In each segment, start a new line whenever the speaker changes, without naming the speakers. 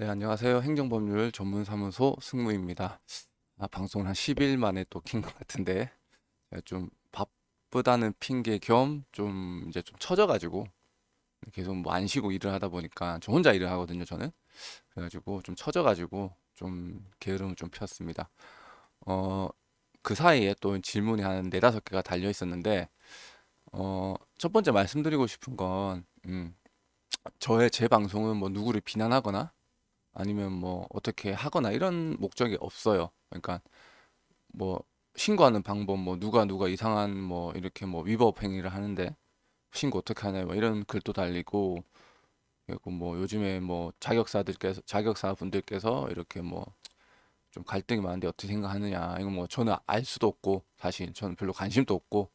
네, 안녕하세요. 행정법률 전문사무소 승무입니다. 방송을 한 10일 만에 또 킨 것 같은데, 제가 좀 바쁘다는 핑계 겸 좀 이제 좀 처져가지고, 계속 뭐 안 쉬고 일을 하다 보니까, 저 혼자 일을 하거든요, 저는. 그래가지고 좀 처져가지고, 좀 게으름을 좀 폈습니다. 어, 그 사이에 또 질문이 한 네다섯 개가 달려 있었는데, 첫 번째 말씀드리고 싶은 건, 제 방송은 뭐 누구를 비난하거나, 아니면 뭐 어떻게 하거나 이런 목적이 없어요. 그러니까 뭐 신고하는 방법, 뭐 누가 이상한 뭐 이렇게 뭐 위법 행위를 하는데 신고 어떻게 하냐 뭐 이런 글도 달리고, 그리고 뭐 요즘에 뭐 자격사분들께서 이렇게 뭐 좀 갈등이 많은데 어떻게 생각하느냐, 이거 뭐 저는 알 수도 없고, 사실 저는 별로 관심도 없고,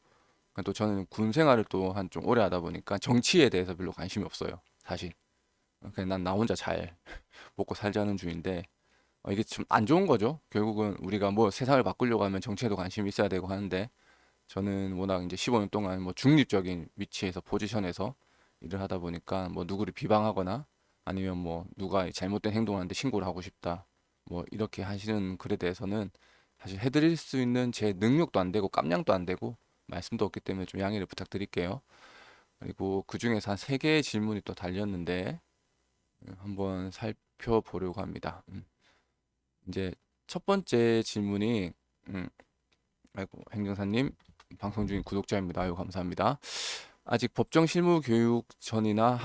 또 저는 군 생활을 또 한 좀 오래 하다 보니까 정치에 대해서 별로 관심이 없어요, 사실. 그냥 난 나 혼자 잘 먹고 살자는 주의인데, 이게 좀 안 좋은 거죠. 결국은 우리가 뭐 세상을 바꾸려고 하면 정치에도 관심이 있어야 되고 하는데, 저는 워낙 이제 15년 동안 뭐 중립적인 위치에서 포지션에서 일을 하다 보니까 뭐 누구를 비방하거나, 아니면 뭐 누가 잘못된 행동을 하는데 신고를 하고 싶다, 뭐 이렇게 하시는 글에 대해서는 사실 해드릴 수 있는 제 능력도 안 되고 깜냥도 안 되고 말씀도 없기 때문에 좀 양해를 부탁드릴게요. 그리고 그 중에서 한 세 개의 질문이 또 달렸는데, 한번 살펴보려고 합니다. 이제 첫 번째 질문이, 음, 아이고, 행정사님, 방송 중인 구독자입니다. 아유, 감사합니다. 아직 법정 실무 교육 전이나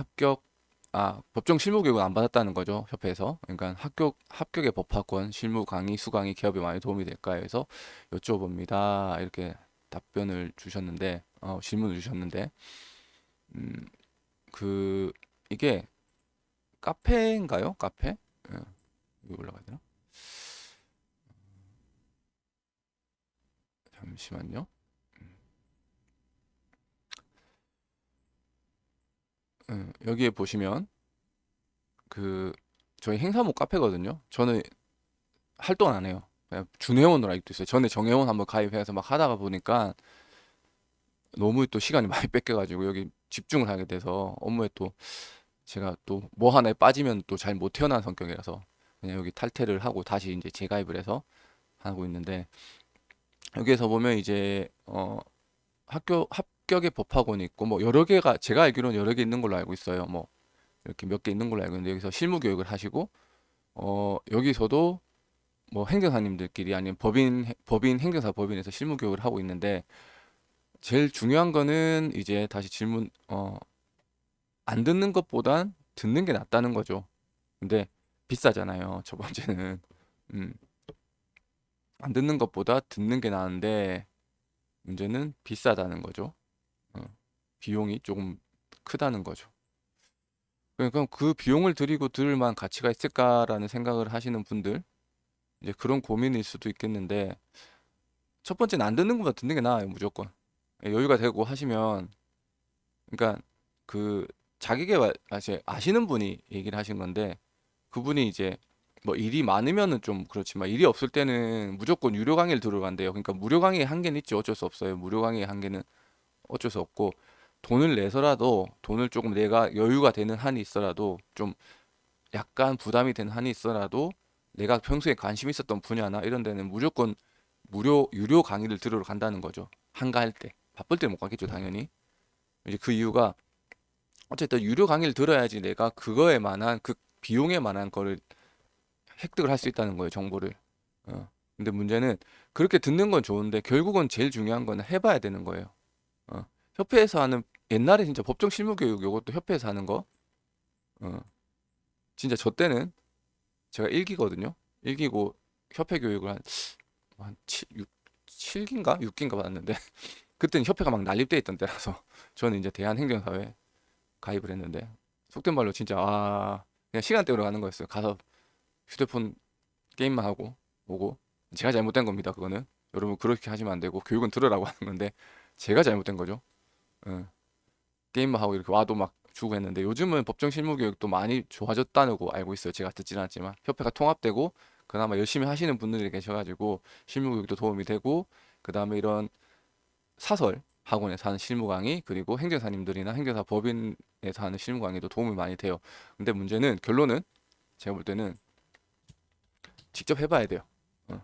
법정 실무 교육은 안 받았다는 거죠, 협회에서. 그러니까 합격의 법학권, 실무 강의, 수강이 기업에 많이 도움이 될까요? 해서 여쭤봅니다. 이렇게 답변을 주셨는데, 질문을 주셨는데, 음, 그, 이게 카페인가요? 카페? 예, 여기 올라가야 되나? 잠시만요. 여기에 보시면, 그 저희 행사목 카페거든요. 저는 활동 안 해요. 그냥 준회원으로 아직도 있어요. 전에 정회원 한번 가입해서 막 하다가 보니까 너무 또 시간이 많이 뺏겨가지고 여기 집중을 하게 돼서, 업무에 또 제가 또 뭐 하나에 빠지면 또 잘 못 태어난 성격이라서 그냥 여기 탈퇴를 하고 다시 이제 재가입을 해서 하고 있는데, 여기에서 보면 이제 합격의 법학원이 있고, 뭐 여러 개가, 제가 알기로는 여러 개 있는 걸로 알고 있어요. 뭐 이렇게 몇 개 있는 걸로 알고 있는데, 여기서 실무 교육을 하시고, 여기서도 뭐 행정사님들끼리, 아니면 행정사 법인에서 실무 교육을 하고 있는데, 제일 중요한 거는 이제 다시 질문, 안 듣는 것보단 듣는 게 낫다는 거죠. 근데 비싸잖아요. 첫 번째는. 음, 안 듣는 것보다 듣는 게 나은데, 문제는 비싸다는 거죠. 어, 비용이 조금 크다는 거죠. 그러니까 그 비용을 들이고 들을 만한 가치가 있을까라는 생각을 하시는 분들, 이제 그런 고민일 수도 있겠는데, 첫 번째는 안 듣는 것보다 듣는 게 나아요, 무조건. 여유가 되고 하시면, 그러니까 그 아시는 분이 얘기를 하신 건데, 그분이 이제 뭐 일이 많으면은 좀 그렇지만 일이 없을 때는 무조건 유료 강의를 들어간대요. 그러니까 무료 강의의 한계는 있죠. 어쩔 수 없어요. 무료 강의의 한계는 어쩔 수 없고, 돈을 내서라도, 돈을 조금 내가 여유가 되는 한이 있어라도, 좀 약간 부담이 되는 한이 있어라도, 내가 평소에 관심 있었던 분야나 이런 데는 무조건 유료 강의를 들으러 간다는 거죠. 한가할 때. 바쁠 때 못 가겠죠, 당연히. 이제 그 이유가, 어쨌든 유료 강의를 들어야지 내가 그거에 만한, 그 비용에 만한 거를 획득을 할 수 있다는 거예요, 정보를. 근데 문제는, 그렇게 듣는 건 좋은데 결국은 제일 중요한 거는 해봐야 되는 거예요. 협회에서 하는, 옛날에 진짜 법정 실무 교육, 요것도 협회에서 하는 거, 어, 진짜 저 때는 제가 1기거든요. 1기고 협회 교육을 한 7기인가 6기인가 받았는데, 그때는 협회가 막 난립돼 있던 때라서 저는 이제 대한행정사회 가입을 했는데, 속된 말로 진짜, 그냥 시간 때우러 가는 거였어요. 가서 휴대폰 게임만 하고 오고. 제가 잘못된 겁니다, 그거는. 여러분 그렇게 하시면 안 되고, 교육은 들으라고 하는 건데 제가 잘못된 거죠. 어, 게임만 하고 이렇게 와도 막 주고 했는데, 요즘은 법정 실무 교육도 많이 좋아졌다고 알고 있어요. 제가 듣지는 않지만 협회가 통합되고, 그나마 열심히 하시는 분들이 계셔가지고 실무 교육도 도움이 되고, 그 다음에 이런 사설 학원에서 하는 실무 강의, 그리고 행정사님들이나 행정사 법인에서 하는 실무 강의도 도움이 많이 돼요. 근데 문제는, 결론은 제가 볼 때는 직접 해봐야 돼요. 어,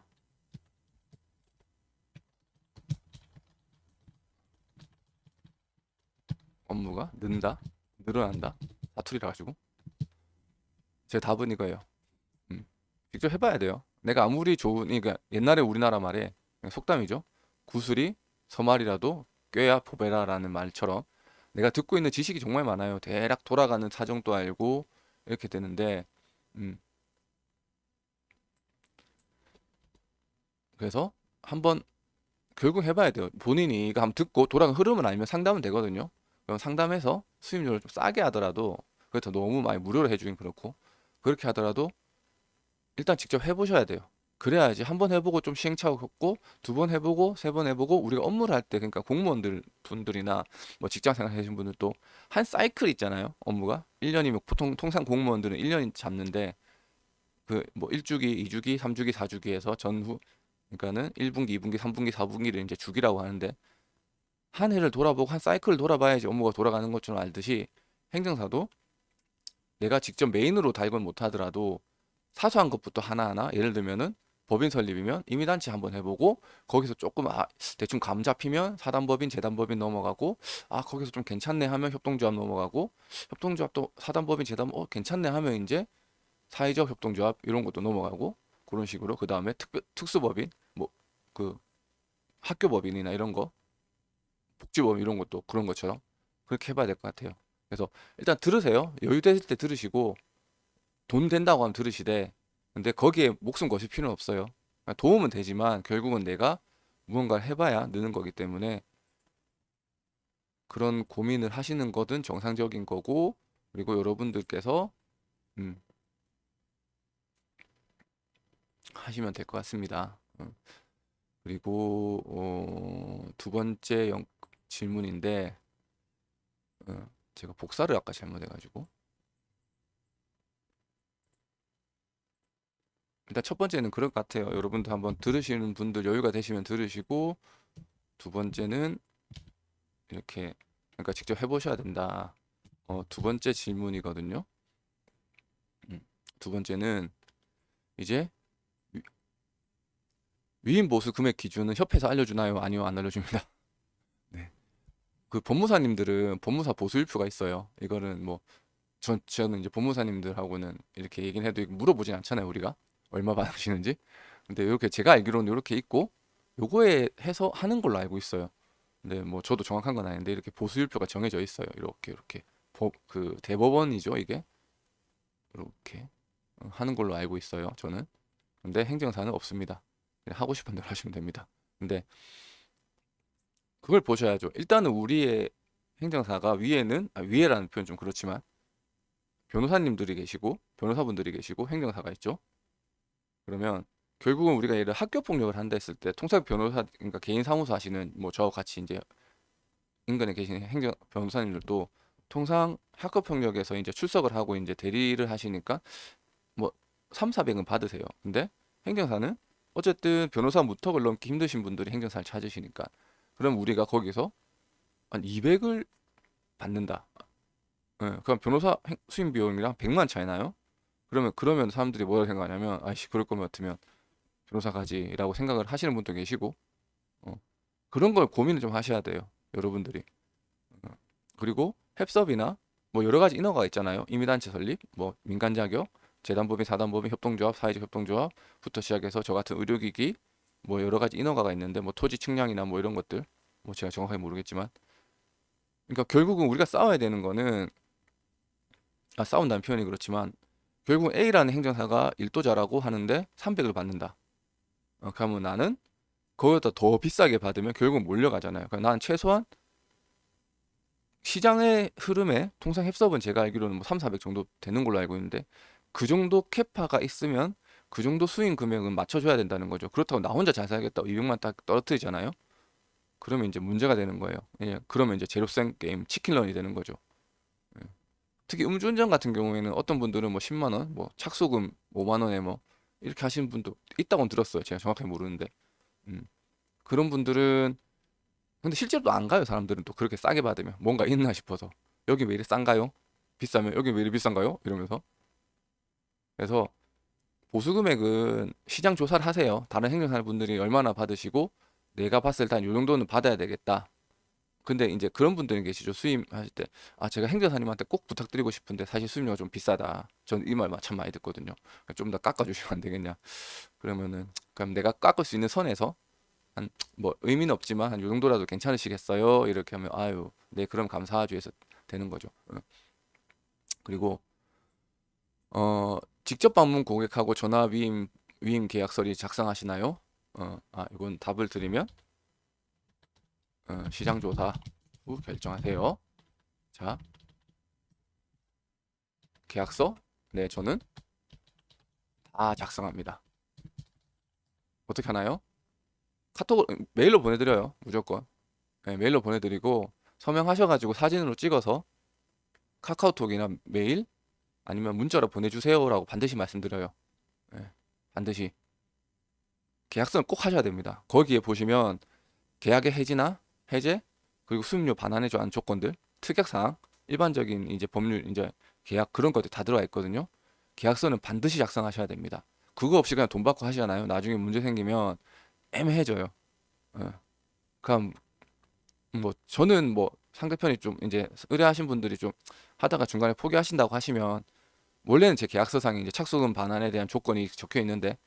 업무가 는다, 늘어난다, 사투리라 가지고 제 답은 이거예요. 음, 직접 해봐야 돼요. 내가 아무리 좋은, 그러니까 옛날에 우리나라 말에 그냥 속담이죠. 구슬이 서말이라도 꿰야 포배라라는 말처럼 내가 듣고 있는 지식이 정말 많아요. 대략 돌아가는 사정도 알고 이렇게 되는데, 음, 그래서 한번 결국 해봐야 돼요. 본인이 이거 한번 듣고 돌아가는 흐름을 알면 상담은 되거든요. 그럼 상담해서 수임료를 좀 싸게 하더라도, 그렇다 너무 많이 무료로 해주긴 그렇고, 그렇게 하더라도 일단 직접 해보셔야 돼요. 그래야지 한 번 해보고 좀 시행착오했고, 두 번 해보고, 세 번 해보고, 우리가 업무를 할 때, 그러니까 공무원들 분들이나 뭐 직장 생활 하시는 분들도 한 사이클 있잖아요. 업무가 1년이면 보통 통상 공무원들은 1년 잡는데 그 뭐 1주기, 2주기, 3주기, 4주기에서 전후, 그러니까는 1분기, 2분기, 3분기, 4분기를 이제 주기라고 하는데, 한 해를 돌아보고 한 사이클을 돌아봐야지 업무가 돌아가는 것처럼 알듯이 행정사도 내가 직접 메인으로 달건 못하더라도 사소한 것부터 하나하나, 예를 들면은 법인 설립이면 임의단체 한번 해보고 거기서 조금 대충 감 잡히면 사단법인 재단법인 넘어가고, 거기서 좀 괜찮네 하면 협동조합 넘어가고, 협동조합도 사단법인 재단 괜찮네 하면 이제 사회적 협동조합 이런 것도 넘어가고, 그런 식으로 그 다음에 특수법인, 뭐 그 학교법인이나 이런 거, 복지법인 이런 것도 그런 것처럼 그렇게 해봐야 될 것 같아요. 그래서 일단 들으세요. 여유 되실 때 들으시고, 돈 된다고 하면 들으시되, 근데 거기에 목숨 거실 필요는 없어요. 도움은 되지만 결국은 내가 무언가를 해봐야 느는 거기 때문에 그런 고민을 하시는 거든 정상적인 거고, 그리고 여러분들께서 음, 하시면 될 것 같습니다. 그리고 두 번째 질문인데, 제가 복사를 아까 잘못해가지고, 일단 첫 번째는 그럴 것 같아요. 여러분도 한번 들으시는 분들 여유가 되시면 들으시고, 두 번째는 이렇게, 그러니까 직접 해보셔야 된다. 두 번째 질문이거든요. 음, 두 번째는 이제 위- 위임 보수 금액 기준은 협회에서 알려주나요? 아니요, 안 알려줍니다. 네. 그 법무사님들은 법무사 보수일표가 있어요. 이거는 뭐 저는 이제 법무사님들하고는 이렇게 얘기는 해도 물어보진 않잖아요, 우리가 얼마 받으시는지. 근데 이렇게 제가 알기로는 이렇게 있고, 요거에 해서 하는 걸로 알고 있어요. 근데 뭐 저도 정확한 건 아닌데 이렇게 보수일표가 정해져 있어요. 이렇게 그 대법원이죠, 이게. 이렇게 하는 걸로 알고 있어요, 저는. 근데 행정사는 없습니다. 그냥 하고 싶은 대로 하시면 됩니다. 근데 그걸 보셔야죠. 일단은 우리의 행정사가 위에는, 위에라는 표현 좀 그렇지만 변호사님들이 계시고 변호사분들이 계시고 행정사가 있죠. 그러면 결국은 우리가 예를 학교 폭력을 한다 했을 때 통상 변호사, 그러니까 개인 사무소 하시는 뭐 저와 같이 이제 인근에 계시는 행정 변호사님들도 통상 학교 폭력에서 이제 출석을 하고 이제 대리를 하시니까 뭐 3, 400은 받으세요. 근데 행정사는 어쨌든 변호사 무턱을 넘기 힘드신 분들이 행정사를 찾으시니까, 그럼 우리가 거기서 한 200을 받는다. 그럼 변호사 수임 비용이랑 100만 차이 나요? 그러면 사람들이 뭐라고 생각하냐면, 아이씨, 그럴 거면 같으면 변호사 가지라고 생각을 하시는 분도 계시고, 어, 그런 걸 고민을 좀 하셔야 돼요, 여러분들이. 어, 그리고 햅섭이나 뭐 여러 가지 인허가 있잖아요. 임의단체 설립, 뭐 민간 자격, 재단법인, 사단법인, 협동조합, 사회적 협동조합부터 시작해서 저 같은 의료기기, 뭐 여러 가지 인허가가 있는데, 뭐 토지 측량이나 뭐 이런 것들, 뭐 제가 정확하게 모르겠지만, 그러니까 결국은 우리가 싸워야 되는 거는, 싸운다는 표현이 그렇지만 결국 A라는 행정사가 일도 잘하고 하는데 300을 받는다. 그러면 나는 그거보다 더 비싸게 받으면 결국 몰려가잖아요. 그러니까 나는 최소한 시장의 흐름에, 통상 햅섭은 제가 알기로는 뭐 3, 400 정도 되는 걸로 알고 있는데, 그 정도 캐파가 있으면 그 정도 수익 금액은 맞춰줘야 된다는 거죠. 그렇다고 나 혼자 잘 살겠다고 200만 딱 떨어뜨리잖아요. 그러면 이제 문제가 되는 거예요. 그러면 이제 제로센 게임 치킨런이 되는 거죠. 예. 특히 음주운전 같은 경우에는 어떤 분들은 뭐 10만 원, 뭐 착수금 5만 원에 뭐 이렇게 하시는 분도 있다고 들었어요. 제가 정확하게 모르는데. 음. 그런 분들은 근데 실제로 또 안 가요. 사람들은 또 그렇게 싸게 받으면 뭔가 있나 싶어서. 여기 왜 이리 싼가요? 비싸면 여기 왜 이리 비싼가요? 이러면서. 그래서 보수 금액은 시장 조사를 하세요. 다른 행정사 분들이 얼마나 받으시고 내가 봤을 때 한 요 정도는 받아야 되겠다. 근데 이제 그런 분들이 계시죠. 수임하실 때, 아, 제가 행정사님한테 꼭 부탁드리고 싶은데 사실 수임료가 좀 비싸다. 전 이 말 참 많이 듣거든요. 좀 더 깎아주시면 안 되겠냐. 그러면은, 그럼 내가 깎을 수 있는 선에서 한, 뭐, 의미는 없지만 한 요 정도라도 괜찮으시겠어요? 이렇게 하면, 아유, 네, 그럼 감사하죠 해서 되는 거죠. 그리고, 직접 방문 고객하고 전화 위임 계약서를 작성하시나요? 이건 답을 드리면, 시장조사 후 결정하세요. 자, 계약서? 네, 저는 다 작성합니다. 어떻게 하나요? 메일로 보내드려요. 무조건. 네, 메일로 보내드리고 서명하셔가지고 사진으로 찍어서 카카오톡이나 메일 아니면 문자로 보내주세요라고 반드시 말씀드려요. 네, 반드시 계약서는 꼭 하셔야 됩니다. 거기에 보시면 계약의 해지나 해제 그리고 수임료 반환에 관한 조건들, 특약사항, 일반적인 이제 법률 이제 계약 그런 것들 다 들어가 있거든요. 계약서는 반드시 작성하셔야 됩니다. 그거 없이 그냥 돈 받고 하시잖아요. 나중에 문제 생기면 애매해져요. 예. 그럼 뭐 저는 뭐 상대편이 좀 이제 의뢰하신 분들이 좀 하다가 중간에 포기하신다고 하시면 원래는 제 계약서상에 이제 착수금 반환에 대한 조건이 적혀 있는데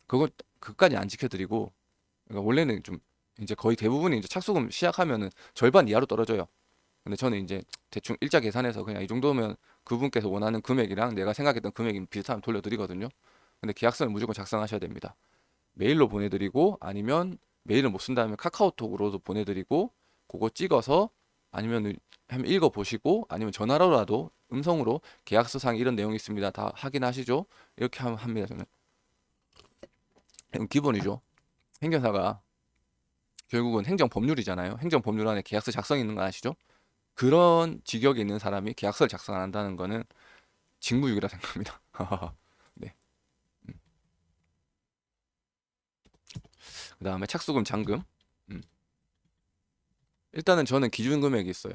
그걸 그까지 안 지켜드리고 그러니까 원래는 좀 이제 거의 대부분이 이제 착수금 시작하면은 절반 이하로 떨어져요. 근데 저는 이제 대충 일자 계산해서 그냥 이 정도면 그분께서 원하는 금액이랑 내가 생각했던 금액이 비슷하면 돌려드리거든요. 근데 계약서는 무조건 작성하셔야 됩니다. 메일로 보내드리고 아니면 메일을 못 쓴다면 카카오톡으로도 보내드리고 그거 찍어서 아니면 한번 읽어보시고 아니면 전화로라도 음성으로 계약서상 이런 내용이 있습니다. 다 확인하시죠? 이렇게 하면 합니다. 저는 이건 기본이죠. 행정사가 결국은 행정법률이잖아요. 행정법률 안에 계약서 작성이 있는 거 아시죠? 그런 직역에 있는 사람이 계약서를 작성 안 한다는 거는 직무유기라 생각합니다. 네. 그 다음에 착수금 잔금. 음. 일단은 저는 기준 금액이 있어요.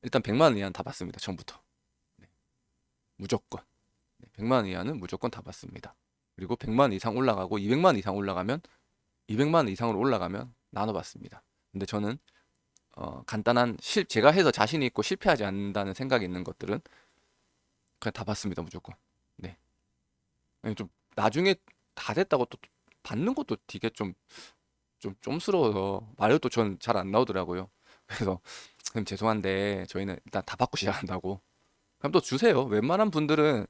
일단 100만 원 이하는 다 받습니다. 처음부터. 네. 무조건. 네. 100만 원 이하는 무조건 다 받습니다. 그리고 100만 원 이상 올라가고 200만 원 이상 올라가면 200만 원 이상으로 올라가면 나눠 받습니다. 근데 저는 간단한 제가 해서 자신이 있고 실패하지 않는다는 생각이 있는 것들은 그냥 다 받습니다. 무조건. 네. 좀 나중에 다 됐다고 또 받는 것도 되게 좀 쫌스러워서 말도 전 잘 안 나오더라고요. 그래서 그럼 죄송한데 저희는 일단 다 받고 시작한다고. 그럼 또 주세요. 웬만한 분들은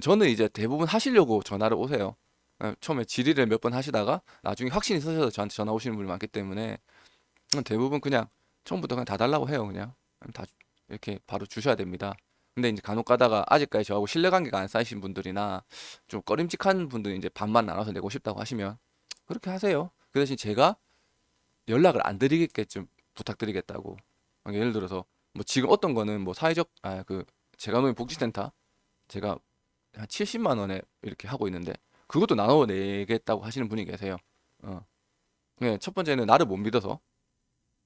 저는 이제 대부분 하시려고 전화를 오세요. 처음에 질의를 몇 번 하시다가 나중에 확신이 있으셔서 저한테 전화 오시는 분이 많기 때문에 대부분 그냥 처음부터 그냥 다 달라고 해요. 그냥 다 이렇게 바로 주셔야 됩니다. 근데 이제 간혹 가다가 아직까지 저하고 신뢰관계가 안 쌓이신 분들이나 좀 꺼림칙한 분들이 이제 반반 나눠서 내고 싶다고 하시면 그렇게 하세요. 그 대신 제가 연락을 안 드리게 좀 부탁드리겠다고. 예를 들어서 뭐 지금 어떤 거는 뭐 사회적 제가 노인 복지센터 제가 한 70만 원에 이렇게 하고 있는데 그것도 나눠 내겠다고 하시는 분이 계세요. 어. 첫 번째는 나를 못 믿어서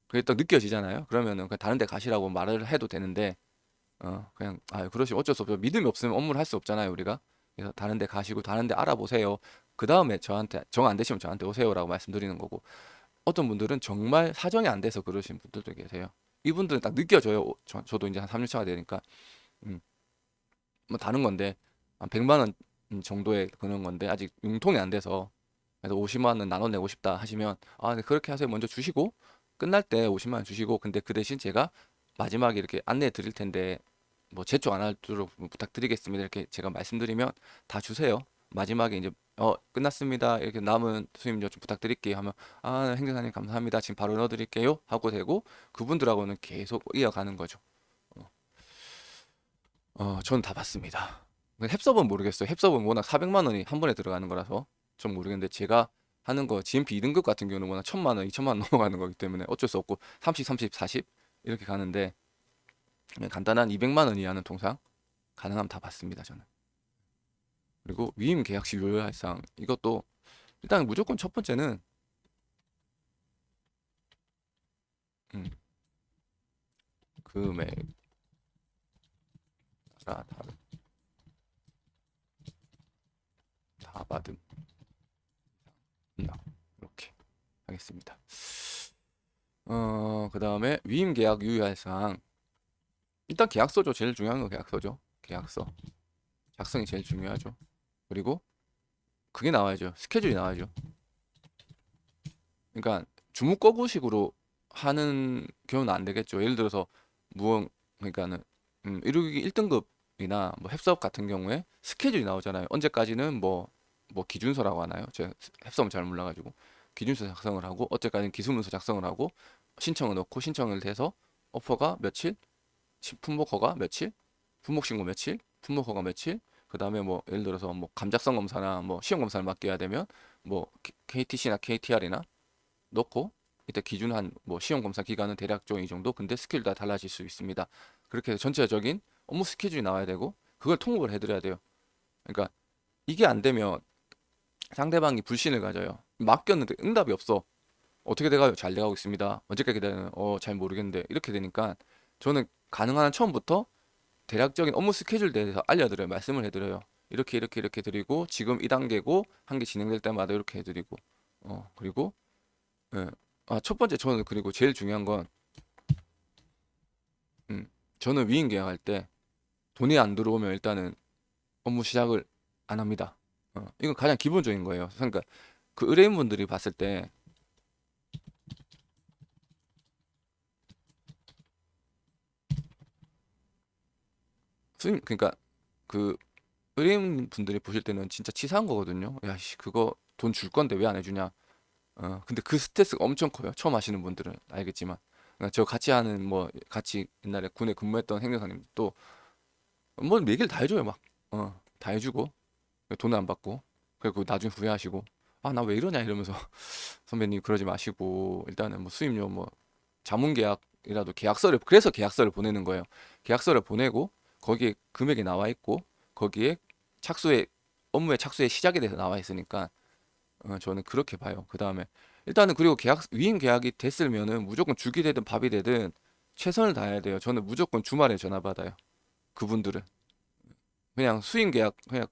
그게 딱 느껴지잖아요. 그러면은 그냥 다른 데 가시라고 말을 해도 되는데 그냥 그러시 어쩔 수 없죠. 믿음이 없으면 업무를 할 수 없잖아요, 우리가. 그래서 다른 데 가시고 다른 데 알아보세요. 그 다음에 저한테 정 안 되시면 저한테 오세요라고 말씀드리는 거고 어떤 분들은 정말 사정이 안 돼서 그러신 분들도 계세요. 이분들은 딱 느껴져요. 저도 이제 한 3년 차가 되니까 음, 뭐 다른 건데 한 100만 원 정도의 그런 건데 아직 융통이 안 돼서 그래서 50만 원 나눠내고 싶다 하시면 네, 그렇게 하세요. 먼저 주시고 끝날 때 50만 원 주시고 근데 그 대신 제가 마지막에 이렇게 안내해 드릴 텐데 뭐 제초 안 하도록 부탁드리겠습니다. 이렇게 제가 말씀드리면 다 주세요. 마지막에 이제 끝났습니다. 이렇게 남은 수임료 좀 부탁드릴게요 하면 행정사님 감사합니다. 지금 바로 넣어드릴게요 하고 되고 그분들하고는 계속 이어가는 거죠. 어, 저는 다 받습니다. 햅섭은 모르겠어요. 햅섭은 워낙 400만 원이 한 번에 들어가는 거라서 좀 모르겠는데 제가 하는 거 GMP 2등급 같은 경우는 워낙 1000만 원, 2000만 원 넘어가는 거기 때문에 어쩔 수 없고 30, 30, 40 이렇게 가는데 그냥 간단한 200만 원 이하는 통상 가능하면 다 받습니다. 저는. 그리고 위임 계약 시 유효 할상 이것도 일단 무조건 첫 번째는 음, 금액 따라 다른 받음 이렇게 하겠습니다. 그 다음에 위임 계약 유의할 사항. 일단 계약서죠. 제일 중요한 건 계약서죠. 계약서 작성이 제일 중요하죠. 그리고 그게 나와야죠. 스케줄이 나와야죠. 그러니까 주무거부식으로 하는 경우는 안 되겠죠. 예를 들어서 무언 그러니까는 이루기 1등급이나 뭐 heb수업 같은 경우에 스케줄이 나오잖아요. 언제까지는 뭐 기준서라고 하나요? 제가 heb수업은 잘 몰라가지고 기준서 작성을 하고 어제까지는 기술문서 작성을 하고 신청을 넣고 신청을 해서 오퍼가 며칠, 품목 허가 며칠, 품목 신고 며칠, 품목 허가 며칠, 그 다음에 뭐 예를 들어서 뭐 감작성 검사나 뭐 시험 검사를 맡겨야 되면 뭐 KTC나 KTR이나 넣고 이때 기준 한 뭐 시험 검사 기간은 대략적으로 이 정도. 근데 스케줄 다 달라질 수 있습니다. 그렇게 해서 전체적인 업무 스케줄이 나와야 되고 그걸 통보를 해드려야 돼요. 그러니까 이게 안 되면 상대방이 불신을 가져요. 맡겼는데 응답이 없어. 어떻게 돼가요? 잘 돼가고 있습니다. 언제까지 기다리는? 잘 모르겠는데 이렇게 되니까 저는 가능한 한 처음부터 대략적인 업무 스케줄에 대해서 알려드려요. 말씀을 해드려요. 이렇게 이렇게 이렇게 드리고 지금 이 단계고 한 개 진행될 때마다 이렇게 해드리고 그리고 예. 첫 번째 저는 그리고 제일 중요한 건 음, 저는 위임 계약할 때 돈이 안 들어오면 일단은 업무 시작을 안 합니다. 이건 가장 기본적인 거예요. 그러니까 그 의뢰인분들이 봤을 때 수임 그러니까 그 의뢰인분들이 보실 때는 진짜 치사한 거거든요. 야, 씨, 그거 돈 줄 건데 왜 안 해주냐? 근데 그 스트레스가 엄청 커요. 처음 하시는 분들은 알겠지만. 그러니까 저 같이 하는 뭐 같이 옛날에 군에 근무했던 행정사님도 뭐 얘기를 다 해줘요. 막 다 해주고 돈을 안 받고 그리고 나중에 후회하시고 아 나 왜 이러냐 이러면서 선배님 그러지 마시고 일단은 뭐 수임료 뭐 자문계약이라도 계약서를 그래서 계약서를 보내는 거예요. 계약서를 보내고 거기에 금액이 나와 있고 거기에 착수의 업무의 착수의 시작에 대해서 나와 있으니까 저는 그렇게 봐요. 그 다음에 일단은 그리고 계약 위임 계약이 됐으면은 무조건 죽이 되든 밥이 되든 최선을 다해야 돼요. 저는 무조건 주말에 전화 받아요. 그분들은 그냥 수임 계약 그냥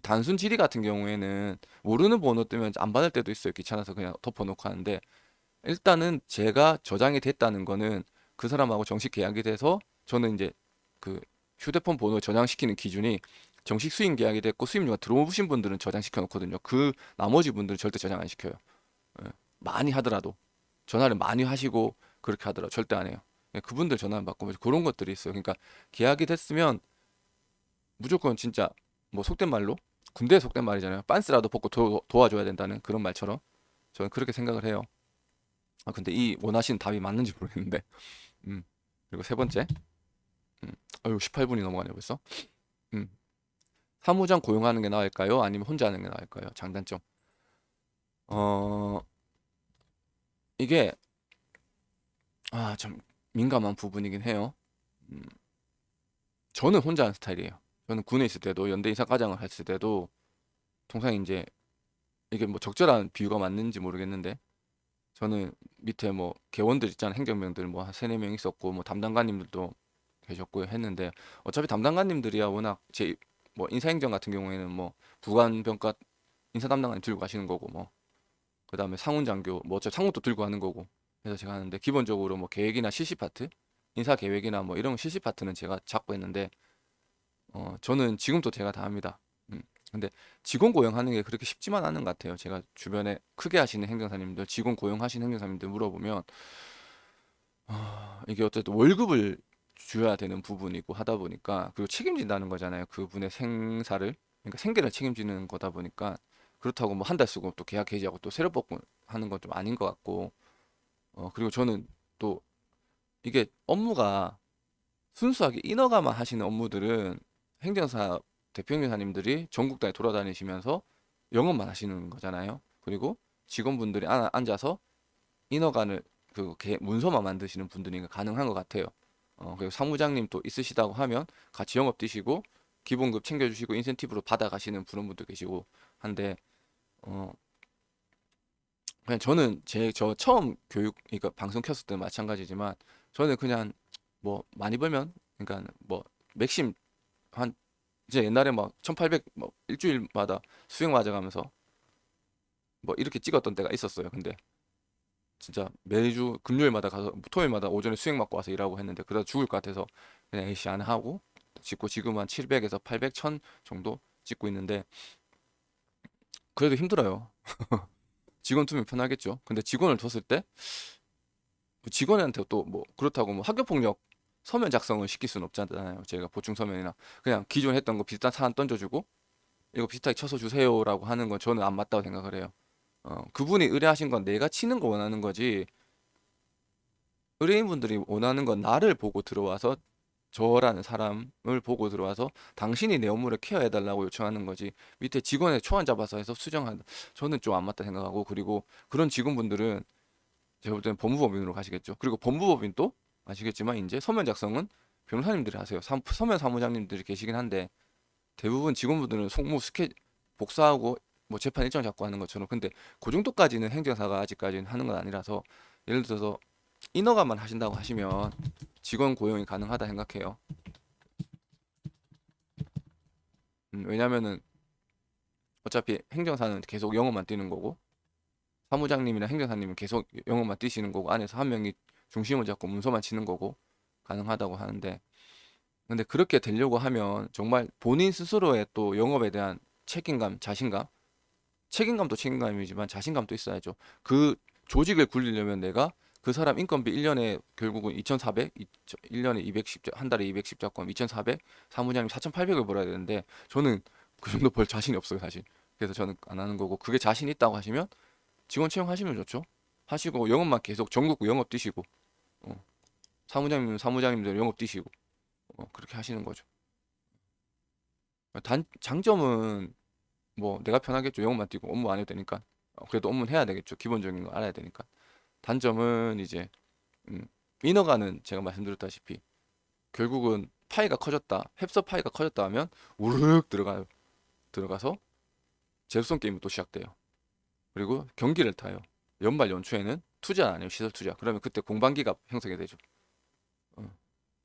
단순 질의 같은 경우에는 모르는 번호 뜨면 안 받을 때도 있어요. 귀찮아서 그냥 덮어놓고 하는데 일단은 제가 저장이 됐다는 거는 그 사람하고 정식 계약이 돼서 저는 이제 그 휴대폰 번호 저장시키는 기준이 정식 수임 계약이 됐고 수임료가 들어오신 분들은 저장시켜 놓거든요. 그 나머지 분들은 절대 저장 안 시켜요. 예. 많이 하더라도 전화를 많이 하시고 그렇게 하더라도 절대 안 해요. 예, 그분들 전화 안 받고 뭐 그런 것들이 있어요. 그러니까 계약이 됐으면 무조건 진짜 뭐 속된 말로 군대 속된 말이잖아요. 빤스라도 벗고 도와줘야 된다는 그런 말처럼 저는 그렇게 생각을 해요. 근데 이 원하시는 답이 맞는지 모르겠는데. 음. 그리고 세 번째. 음. 아유, 18분이 넘어가네 벌써. 음. 사무장 고용하는 게 나을까요? 아니면 혼자 하는 게 나을까요? 장단점. 어, 이게 참 민감한 부분이긴 해요. 음. 저는 혼자 하는 스타일이에요. 저는 군에 있을 때도 연대 인사과장을 했을 때도 통상 이제 이게 뭐 적절한 비유가 맞는지 모르겠는데 저는 밑에 뭐 개원들 있잖아요. 행정병들 뭐 한 세네 명 있었고 뭐 담당관님들도 계셨고 했는데 어차피 담당관님들이야 워낙 제 뭐 인사행정 같은 경우에는 뭐 부관병과 인사 담당관님 들고 가시는 거고 뭐 그다음에 상훈장교 뭐 어차피 상무도 들고 가는 거고 해서 제가 하는데 기본적으로 뭐 계획이나 실시 파트 인사 계획이나 뭐 이런 실시 파트는 제가 잡고 했는데 저는 지금도 제가 다 합니다. 근데 직원 고용하는 게 그렇게 쉽지만 않은 것 같아요. 제가 주변에 크게 하시는 행정사님들, 직원 고용하시는 행정사님들 물어보면 이게 어쨌든 월급을 줘야 되는 부분이고 하다 보니까 그리고 책임진다는 거잖아요. 그분의 생사를 그러니까 생계를 책임지는 거다 보니까 그렇다고 뭐 한 달 쓰고 또 계약 해지하고 또 새로 뽑고 하는 건 좀 아닌 것 같고 그리고 저는 또 이게 업무가 순수하게 인허가만 하시는 업무들은 행정사 대표행정사님들이 전국 단위 돌아다니시면서 영업만 하시는 거잖아요. 그리고 직원분들이 앉아서 인허가를 문서만 만드시는 분들이 가능한 것 같아요. 그리고 사무장님 또 있으시다고 하면 같이 영업 뛰시고 기본급 챙겨주시고 인센티브로 받아가시는 그런 분도 계시고 한데 어 그냥 저는 저 처음 교육 그러니까 방송 켰을 때는 마찬가지지만 저는 그냥 뭐 많이 벌면 그러니까 뭐 맥심 한 이제 옛날에 막 1800 뭐 일주일마다 수행 맞아가면서 뭐 이렇게 찍었던 때가 있었어요. 근데 진짜 매주 금요일마다 가서 토요일마다 오전에 수행 맞고 와서 일하고 했는데 그러다 죽을 것 같아서 그냥 에이씨 안 하고 찍고 지금 한 700에서 800, 1000 정도 찍고 있는데 그래도 힘들어요. 직원 두면 편하겠죠. 근데 직원을 뒀을 때 직원한테 또 뭐 그렇다고 뭐 학교폭력 서면 작성을 시킬 수는 없잖아요. 제가 보충 서면이나 그냥 기존에 했던 거 비슷한 사안 던져주고 이거 비슷하게 쳐서 주세요라고 하는 건 저는 안 맞다고 생각을 해요. 그분이 의뢰하신 건 내가 치는 거 원하는 거지 의뢰인분들이 원하는 건 나를 보고 들어와서 저라는 사람을 보고 들어와서 당신이 내 업무를 케어해달라고 요청하는 거지 밑에 직원의 초안 잡아서 해서 수정한다. 저는 좀 안 맞다 생각하고 그리고 그런 직원분들은 제가 볼 때는 법무법인으로 가시겠죠. 그리고 법무법인도 아시겠지만 이제 서면 작성은 변호사님들이 하세요. 서면 사무장님들이 계시긴 한데 대부분 직원분들은 송무 복사하고 뭐 재판 일정 잡고 하는 것처럼 근데 그 정도까지는 행정사가 아직까지는 하는 건 아니라서 예를 들어서 인허가만 하신다고 하시면 직원 고용이 가능하다 생각해요. 왜냐면은 어차피 행정사는 계속 영어만 뛰는 거고 사무장님이나 행정사님은 계속 영어만 뛰시는 거고 안에서 한 명이 중심을 잡고 문서만 치는 거고 가능하다고 하는데 근데 그렇게 되려고 하면 정말 본인 스스로의 또 영업에 대한 책임감, 자신감, 책임감도 책임감이지만 자신감도 있어야죠. 그 조직을 굴리려면 내가 그 사람 인건비 1년에 결국은 2,400, 1년에 210, 한 달에 210 잡고 2,400, 사무장님 4,800을 벌어야 되는데 저는 그 정도 벌 자신이 없어요, 사실. 그래서 저는 안 하는 거고 그게 자신 있다고 하시면 직원 채용하시면 좋죠. 하시고 영업만 계속 전국 영업 뛰시고 어, 사무장님들 영업 뛰시고 그렇게 하시는 거죠. 장점은 뭐 내가 편하겠죠. 영업만 뛰고 업무 안 해도 되니까. 그래도 업무는 해야 되겠죠. 기본적인 거 알아야 되니까. 단점은 이제 음, 인허가는 제가 말씀드렸다시피 결국은 파이가 커졌다. 햅서 파이가 커졌다 하면 우르륵 들어가요. 들어가서 제로섬 게임이 또 시작돼요. 그리고 경기를 타요. 연말 연초에는 투자 안 해요. 시설 투자. 그러면 그때 공방기가 형성이 되죠. 어.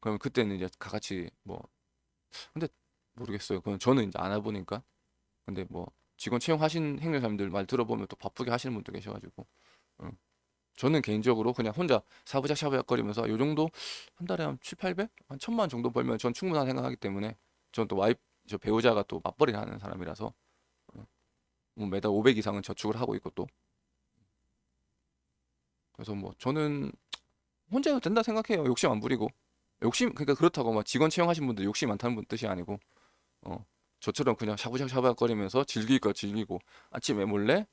그러면 그때는 이제 다 같이 뭐 근데 모르겠어요. 그건 저는 이제 안 해보니까. 근데 뭐 직원 채용하신 행정사님들 말 들어보면 또 바쁘게 하시는 분도 계셔가지고 어. 저는 개인적으로 그냥 혼자 사부작 샤부작 거리면서 요 정도 한 달에 한 7, 800? 한 1,000만 정도 벌면 전 충분하다 생각하기 때문에 전 또 저 배우자가 또 맞벌이를 하는 사람이라서 뭐 매달 500 이상은 저축을 하고 있고 또 그래서 뭐 저는 혼자 해도 된다 생각해요. 욕심 안 부리고 욕심 그러니까 그렇다고 막 직원 채용하신 분들 욕심 많다는 분 뜻이 아니고 어 저처럼 그냥 샤부작 샤부작 거리면서 즐길 거 즐기고 아침에 몰래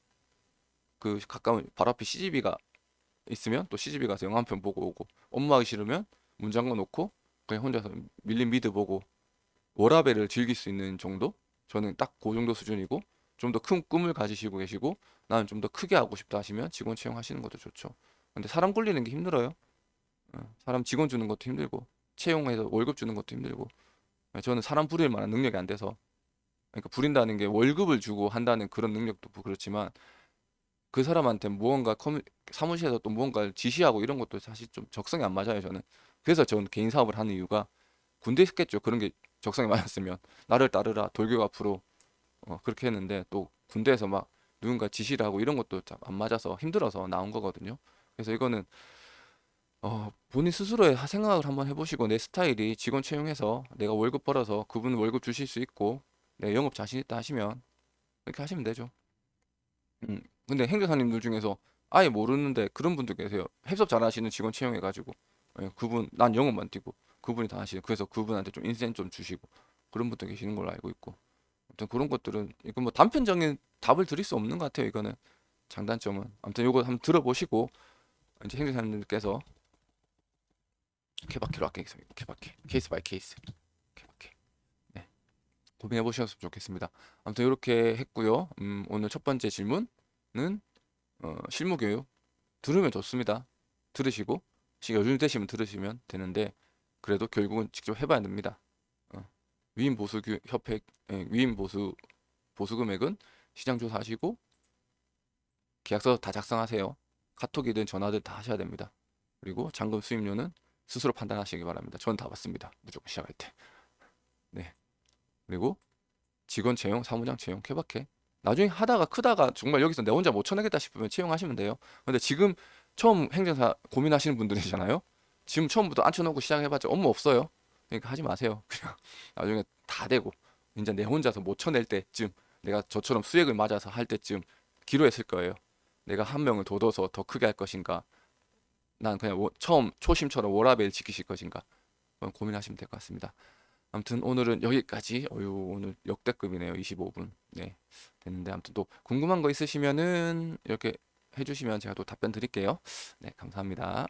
그 가까운 바로 앞에 CGV가 있으면 또 CGV 가서 영화 한 편 보고 오고 업무하기 싫으면 문 잠궈 놓고 그냥 혼자서 밀린 미드 보고 워라밸을 즐길 수 있는 정도? 저는 딱 그 정도 수준이고 좀 더 큰 꿈을 가지시고 계시고 나는 좀 더 크게 하고 싶다 하시면 직원 채용하시는 것도 좋죠. 근데 사람 굴리는 게 힘들어요. 사람 직원 주는 것도 힘들고 채용해서 월급 주는 것도 힘들고 저는 사람 부릴 만한 능력이 안 돼서 그러니까 부린다는 게 월급을 주고 한다는 그런 능력도 그렇지만 그 사람한테 무언가 사무실에서 또 무언가를 지시하고 이런 것도 사실 좀 적성이 안 맞아요, 저는. 그래서 저는 개인 사업을 하는 이유가 군대 있겠죠. 그런 게 적성이 맞았으면 나를 따르라 돌격 앞으로 그렇게 했는데 또 군대에서 막 누군가 지시를 하고 이런 것도 안 맞아서 힘들어서 나온 거거든요. 그래서 이거는 본인 스스로의 생각을 한번 해보시고 내 스타일이 직원 채용해서 내가 월급 벌어서 그분 월급 주실 수 있고 내가 영업 자신 있다 하시면 이렇게 하시면 되죠. 근데 행정사님들 중에서 아예 모르는데 그런 분들 계세요. 해석 잘하시는 직원 채용해가지고 그분 난 영업만 뛰고 그분이 다 하시는 그래서 그분한테 좀 인센 좀 주시고 그런 분도 계시는 걸로 알고 있고 아무튼 그런 것들은 이거 뭐 단편적인 답을 드릴 수 없는 것 같아요. 이거는 장단점은 아무튼 요거 한번 들어보시고 이제 행정사님들께서 케바케로 아끼겠습니다. 케바케 케이스 바이 케이스 케바케 네 고민해 보셨으면 좋겠습니다. 아무튼 이렇게 했고요. 오늘 첫 번째 질문은 실무 교육 들으면 좋습니다. 들으시고 여유 되시면 들으시면 되는데 그래도 결국은 직접 해봐야 됩니다. 어, 위임 보수 협회 위임 보수 금액은 시장 조사하시고 계약서 다 작성하세요. 카톡이든 전화든 다 하셔야 됩니다. 그리고 잔금 수임료는 스스로 판단하시기 바랍니다. 저는 다 받습니다. 무조건 시작할 때. 네. 그리고 직원 채용, 사무장 채용, 케바케. 나중에 하다가 크다가 정말 여기서 내 혼자 못 쳐내겠다 싶으면 채용하시면 돼요. 근데 지금 처음 행정사 고민하시는 분들이잖아요. 지금 처음부터 앉혀놓고 시작해봤자 업무 없어요. 그러니까 하지 마세요. 그냥 나중에 다 되고 이제 내 혼자서 못 쳐낼 때쯤, 내가 저처럼 수액을 맞아서 할 때쯤 기로했을 거예요. 내가 한 명을 둬둬서 더 크게 할 것인가, 난 그냥 처음 초심처럼 워라밸 지키실 것인가, 그건 고민하시면 될 것 같습니다. 아무튼 오늘은 여기까지. 어유, 오늘 역대급이네요. 25분. 네, 됐는데 아무튼 또 궁금한 거 있으시면은 이렇게 해주시면 제가 또 답변 드릴게요. 네, 감사합니다.